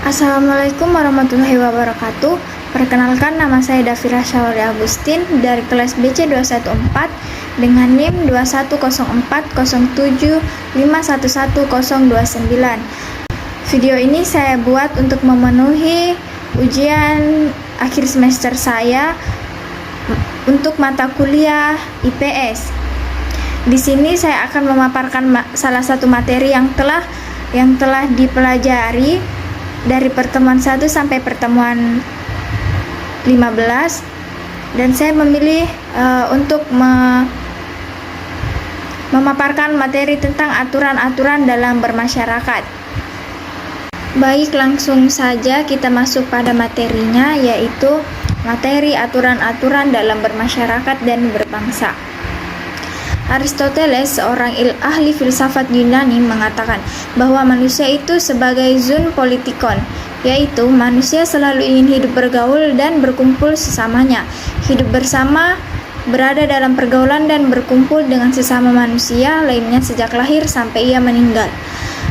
Assalamualaikum warahmatullahi wabarakatuh. Perkenalkan, nama saya Dafira Syawari Agustin dari kelas BC 214 dengan NIM 210407511029. Video ini saya buat untuk memenuhi ujian akhir semester saya untuk mata kuliah IPS. Di sini saya akan memaparkan salah satu materi yang telah dipelajari dari pertemuan 1 sampai pertemuan 15, dan saya memilih untuk memaparkan materi tentang aturan-aturan dalam bermasyarakat. Baik, langsung saja kita masuk pada materinya, yaitu materi aturan-aturan dalam bermasyarakat dan berbangsa. Aristoteles, seorang ahli filsafat Yunani, mengatakan bahwa manusia itu sebagai zoon politikon, yaitu manusia selalu ingin hidup bergaul dan berkumpul sesamanya. Hidup bersama, berada dalam pergaulan dan berkumpul dengan sesama manusia lainnya sejak lahir sampai ia meninggal.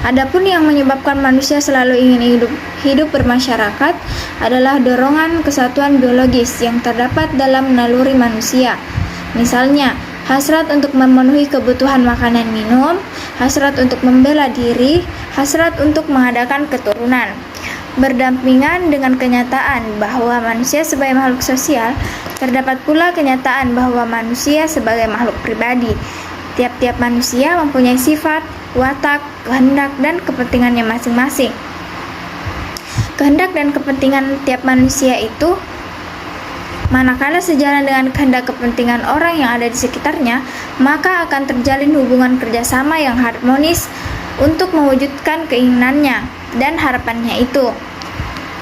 Adapun yang menyebabkan manusia selalu ingin hidup bermasyarakat adalah dorongan kesatuan biologis yang terdapat dalam naluri manusia. Misalnya, hasrat untuk memenuhi kebutuhan makanan minum, hasrat untuk membela diri, hasrat untuk mengadakan keturunan. Berdampingan dengan kenyataan bahwa manusia sebagai makhluk sosial, terdapat pula kenyataan bahwa manusia sebagai makhluk pribadi. Tiap-tiap manusia mempunyai sifat, watak, kehendak, dan kepentingannya masing-masing. Kehendak dan kepentingan tiap manusia itu manakala sejalan dengan kehendak kepentingan orang yang ada di sekitarnya, maka akan terjalin hubungan kerjasama yang harmonis untuk mewujudkan keinginannya dan harapannya itu.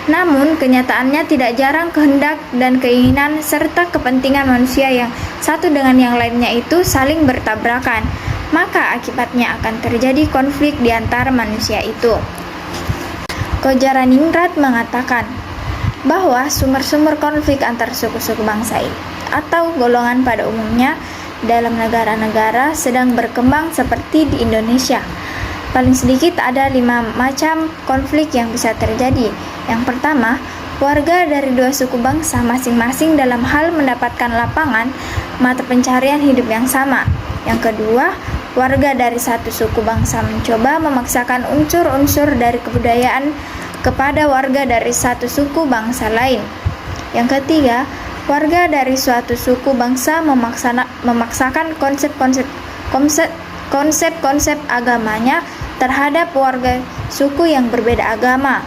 Namun, kenyataannya tidak jarang kehendak dan keinginan serta kepentingan manusia yang satu dengan yang lainnya itu saling bertabrakan, maka akibatnya akan terjadi konflik di antara manusia itu. Kojaraningrat mengatakan bahwa sumber-sumber konflik antar suku-suku bangsa atau golongan pada umumnya dalam negara-negara sedang berkembang seperti di Indonesia. Paling sedikit ada 5 macam konflik yang bisa terjadi. Yang pertama, warga dari dua suku bangsa masing-masing dalam hal mendapatkan lapangan mata pencarian hidup yang sama. Yang kedua, warga dari satu suku bangsa mencoba memaksakan unsur-unsur dari kebudayaan kepada warga dari satu suku bangsa lain. Yang ketiga, warga dari suatu suku bangsa memaksakan konsep-konsep agamanya terhadap warga suku yang berbeda agama.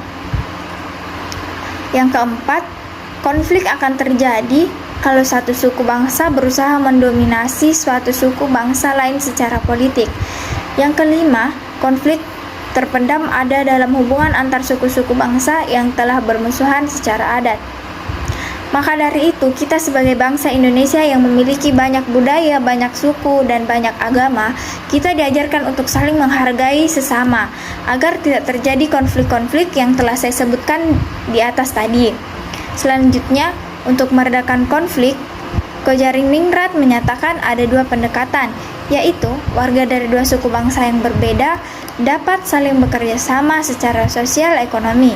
Yang keempat, konflik akan terjadi kalau satu suku bangsa berusaha mendominasi suatu suku bangsa lain secara politik. Yang kelima, konflik terpendam ada dalam hubungan antar suku-suku bangsa yang telah bermusuhan secara adat. Maka dari itu, kita sebagai bangsa Indonesia yang memiliki banyak budaya, banyak suku, dan banyak agama, kita diajarkan untuk saling menghargai sesama, agar tidak terjadi konflik-konflik yang telah saya sebutkan di atas tadi. Selanjutnya, untuk meredakan konflik, Kojaraningrat menyatakan ada 2 pendekatan, yaitu warga dari 2 suku bangsa yang berbeda dapat saling bekerja sama secara sosial ekonomi.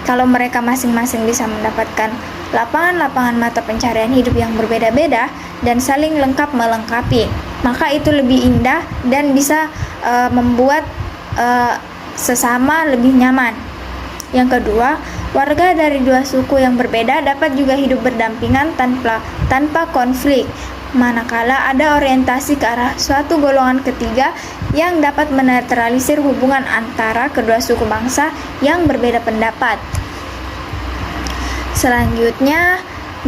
Kalau mereka masing-masing bisa mendapatkan lapangan-lapangan mata pencarian hidup yang berbeda-beda dan saling lengkap melengkapi, maka itu lebih indah dan bisa membuat sesama lebih nyaman. Yang kedua, warga dari 2 suku yang berbeda dapat juga hidup berdampingan tanpa konflik, manakala ada orientasi ke arah suatu golongan ketiga yang dapat menetralisir hubungan antara kedua suku bangsa yang berbeda pendapat. Selanjutnya,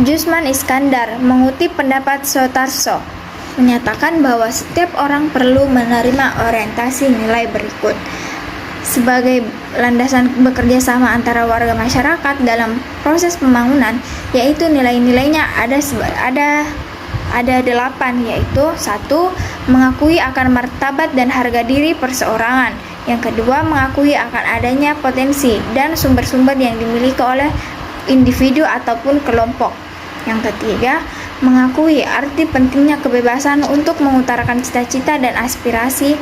Jusman Iskandar mengutip pendapat Soetarso, menyatakan bahwa setiap orang perlu menerima orientasi nilai berikut sebagai landasan bekerja sama antara warga masyarakat dalam proses pembangunan, yaitu nilai-nilainya ada 8, yaitu 1. Mengakui akan martabat dan harga diri perseorangan. Yang kedua, mengakui akan adanya potensi dan sumber-sumber yang dimiliki oleh individu ataupun kelompok. Yang ketiga, mengakui arti pentingnya kebebasan untuk mengutarakan cita-cita dan aspirasi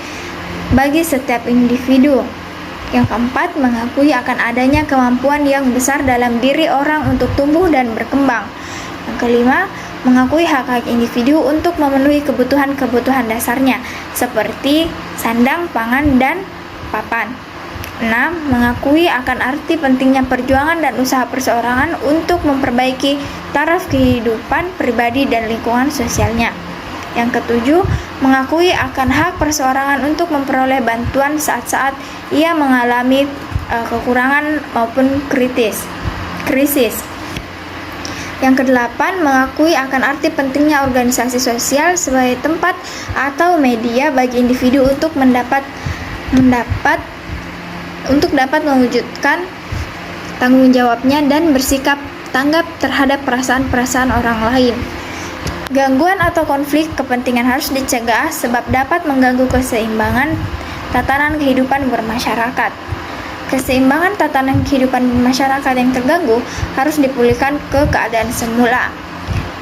bagi setiap individu. Yang keempat, mengakui akan adanya kemampuan yang besar dalam diri orang untuk tumbuh dan berkembang. Yang kelima, mengakui hak-hak individu untuk memenuhi kebutuhan-kebutuhan dasarnya, seperti sandang, pangan, dan papan. 6. Mengakui akan arti pentingnya perjuangan dan usaha perseorangan untuk memperbaiki taraf kehidupan pribadi dan lingkungan sosialnya. Yang ketujuh, mengakui akan hak perseorangan untuk memperoleh bantuan saat-saat ia mengalami kekurangan maupun krisis. Yang kedelapan, mengakui akan arti pentingnya organisasi sosial sebagai tempat atau media bagi individu untuk dapat mewujudkan tanggung jawabnya dan bersikap tanggap terhadap perasaan-perasaan orang lain. Gangguan atau konflik kepentingan harus dicegah sebab dapat mengganggu keseimbangan tatanan kehidupan bermasyarakat. Keseimbangan tatanan kehidupan masyarakat yang terganggu harus dipulihkan ke keadaan semula.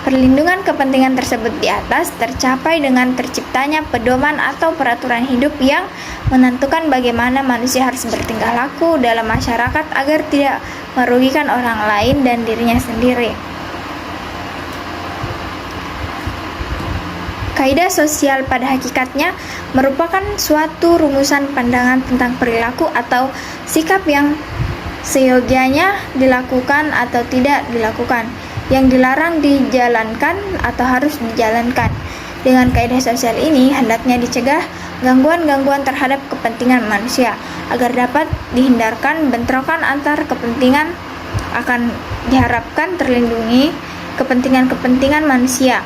Perlindungan kepentingan tersebut di atas tercapai dengan terciptanya pedoman atau peraturan hidup yang menentukan bagaimana manusia harus bertingkah laku dalam masyarakat agar tidak merugikan orang lain dan dirinya sendiri. Kaidah sosial pada hakikatnya merupakan suatu rumusan pandangan tentang perilaku atau sikap yang seyogianya dilakukan atau tidak dilakukan, yang dilarang dijalankan atau harus dijalankan. Dengan kaidah sosial ini, hendaknya dicegah gangguan-gangguan terhadap kepentingan manusia, agar dapat dihindarkan bentrokan antar kepentingan. Akan diharapkan terlindungi kepentingan-kepentingan manusia.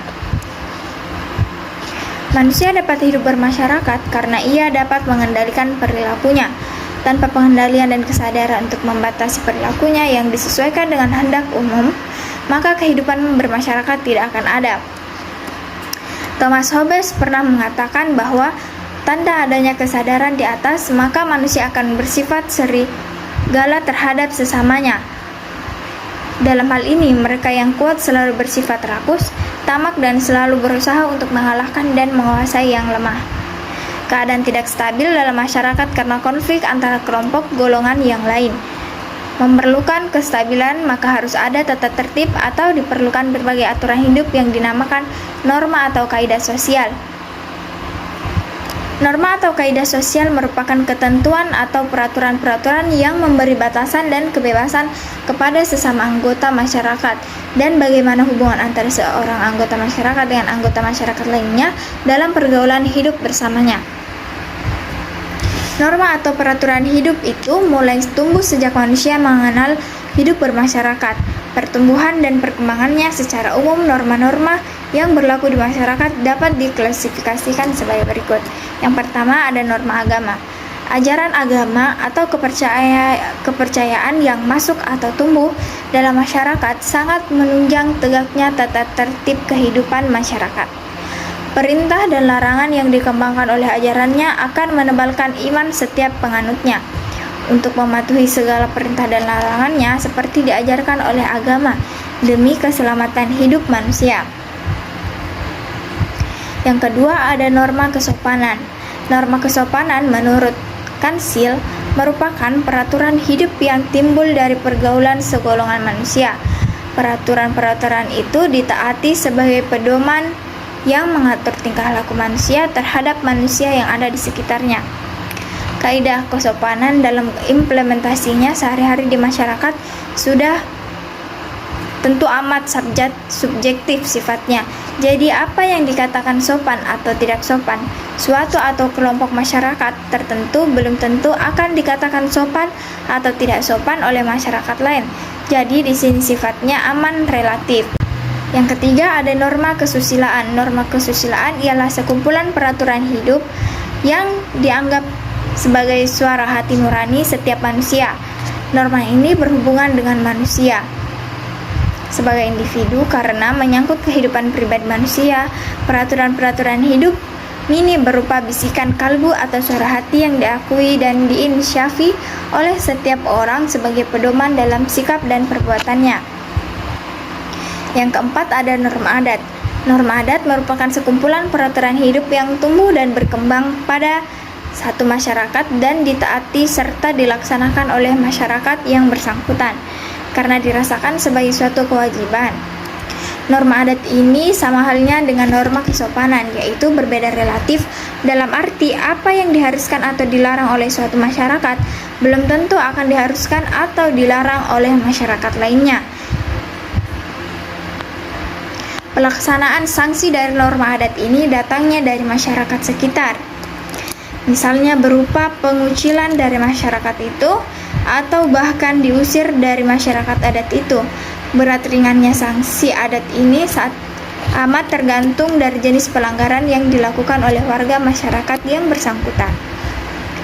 Manusia dapat hidup bermasyarakat karena ia dapat mengendalikan perilakunya. Tanpa pengendalian dan kesadaran untuk membatasi perilakunya yang disesuaikan dengan kehendak umum, maka kehidupan bermasyarakat tidak akan ada. Thomas Hobbes pernah mengatakan bahwa tanda adanya kesadaran di atas, maka manusia akan bersifat serigala terhadap sesamanya. Dalam hal ini, mereka yang kuat selalu bersifat rakus, tamak, dan selalu berusaha untuk mengalahkan dan menguasai yang lemah. Keadaan tidak stabil dalam masyarakat karena konflik antara kelompok golongan yang lain. Memerlukan kestabilan, maka harus ada tata tertib atau diperlukan berbagai aturan hidup yang dinamakan norma atau kaidah sosial. Norma atau kaidah sosial merupakan ketentuan atau peraturan-peraturan yang memberi batasan dan kebebasan kepada sesama anggota masyarakat dan bagaimana hubungan antara seorang anggota masyarakat dengan anggota masyarakat lainnya dalam pergaulan hidup bersamanya. Norma atau peraturan hidup itu mulai tumbuh sejak manusia mengenal hidup bermasyarakat. Pertumbuhan dan perkembangannya secara umum, norma-norma yang berlaku di masyarakat dapat diklasifikasikan sebagai berikut. Yang pertama, ada norma agama. Ajaran agama atau kepercayaan yang masuk atau tumbuh dalam masyarakat sangat menunjang tegaknya tata tertib kehidupan masyarakat. Perintah dan larangan yang dikembangkan oleh ajarannya akan menebalkan iman setiap penganutnya untuk mematuhi segala perintah dan larangannya seperti diajarkan oleh agama demi keselamatan hidup manusia. Yang kedua, ada norma kesopanan. Norma kesopanan menurut Kansil merupakan peraturan hidup yang timbul dari pergaulan segolongan manusia. Peraturan-peraturan itu ditaati sebagai pedoman yang mengatur tingkah laku manusia terhadap manusia yang ada di sekitarnya. Kaidah kesopanan dalam implementasinya sehari-hari di masyarakat sudah tentu amat subjektif sifatnya. Jadi apa yang dikatakan sopan atau tidak sopan, suatu atau kelompok masyarakat tertentu belum tentu akan dikatakan sopan atau tidak sopan oleh masyarakat lain. Jadi di sini sifatnya aman relatif. Yang ketiga, ada norma kesusilaan. Norma kesusilaan ialah sekumpulan peraturan hidup yang dianggap sebagai suara hati nurani setiap manusia. Norma ini berhubungan dengan manusia sebagai individu karena menyangkut kehidupan pribadi manusia. Peraturan-peraturan hidup ini berupa bisikan kalbu atau suara hati yang diakui dan diinsyafi oleh setiap orang sebagai pedoman dalam sikap dan perbuatannya. Yang keempat, ada norma adat. Norma adat merupakan sekumpulan peraturan hidup yang tumbuh dan berkembang pada satu masyarakat dan ditaati serta dilaksanakan oleh masyarakat yang bersangkutan karena dirasakan sebagai suatu kewajiban. Norma adat ini sama halnya dengan norma kesopanan, yaitu berbeda relatif dalam arti apa yang diharuskan atau dilarang oleh suatu masyarakat belum tentu akan diharuskan atau dilarang oleh masyarakat lainnya. Pelaksanaan sanksi dari norma adat ini datangnya dari masyarakat sekitar, misalnya berupa pengucilan dari masyarakat itu atau bahkan diusir dari masyarakat adat itu. Berat ringannya sanksi adat ini amat tergantung dari jenis pelanggaran yang dilakukan oleh warga masyarakat yang bersangkutan.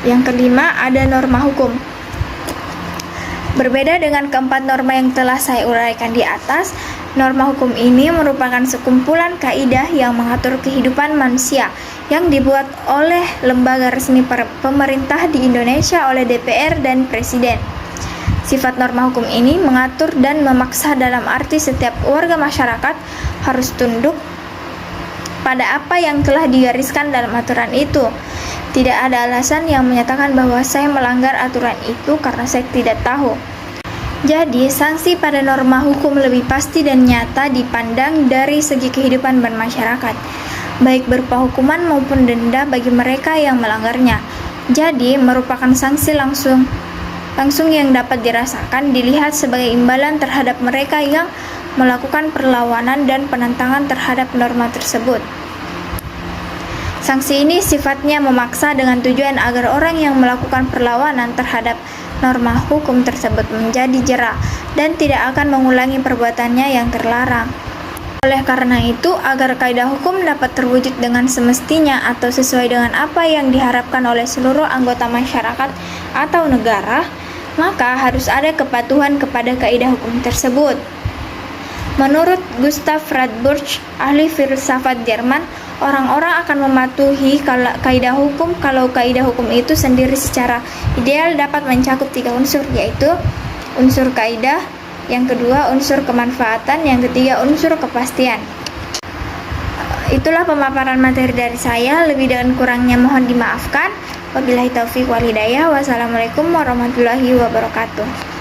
Yang kelima, ada norma hukum. Berbeda dengan keempat norma yang telah saya uraikan di atas, norma hukum ini merupakan sekumpulan kaidah yang mengatur kehidupan manusia yang dibuat oleh lembaga resmi pemerintah di Indonesia oleh DPR dan Presiden. Sifat norma hukum ini mengatur dan memaksa dalam arti setiap warga masyarakat harus tunduk pada apa yang telah digariskan dalam aturan itu. Tidak ada alasan yang menyatakan bahwa saya melanggar aturan itu karena saya tidak tahu. Jadi, sanksi pada norma hukum lebih pasti dan nyata dipandang dari segi kehidupan bermasyarakat, baik berupa hukuman maupun denda bagi mereka yang melanggarnya. Jadi, merupakan sanksi langsung yang dapat dirasakan, dilihat sebagai imbalan terhadap mereka yang melakukan perlawanan dan penentangan terhadap norma tersebut. Sanksi ini sifatnya memaksa dengan tujuan agar orang yang melakukan perlawanan terhadap norma hukum tersebut menjadi jera dan tidak akan mengulangi perbuatannya yang terlarang. Oleh karena itu, agar kaidah hukum dapat terwujud dengan semestinya atau sesuai dengan apa yang diharapkan oleh seluruh anggota masyarakat atau negara, maka harus ada kepatuhan kepada kaidah hukum tersebut. Menurut Gustav Radbruch, ahli filsafat Jerman, orang-orang akan mematuhi kaidah hukum kalau kaidah hukum itu sendiri secara ideal dapat mencakup 3 unsur, yaitu unsur kaidah, yang kedua unsur kemanfaatan, yang ketiga unsur kepastian. Itulah pemaparan materi dari saya, lebih dan kurangnya mohon dimaafkan. Wabillahi taufiq wal hidayah. Wassalamualaikum warahmatullahi wabarakatuh.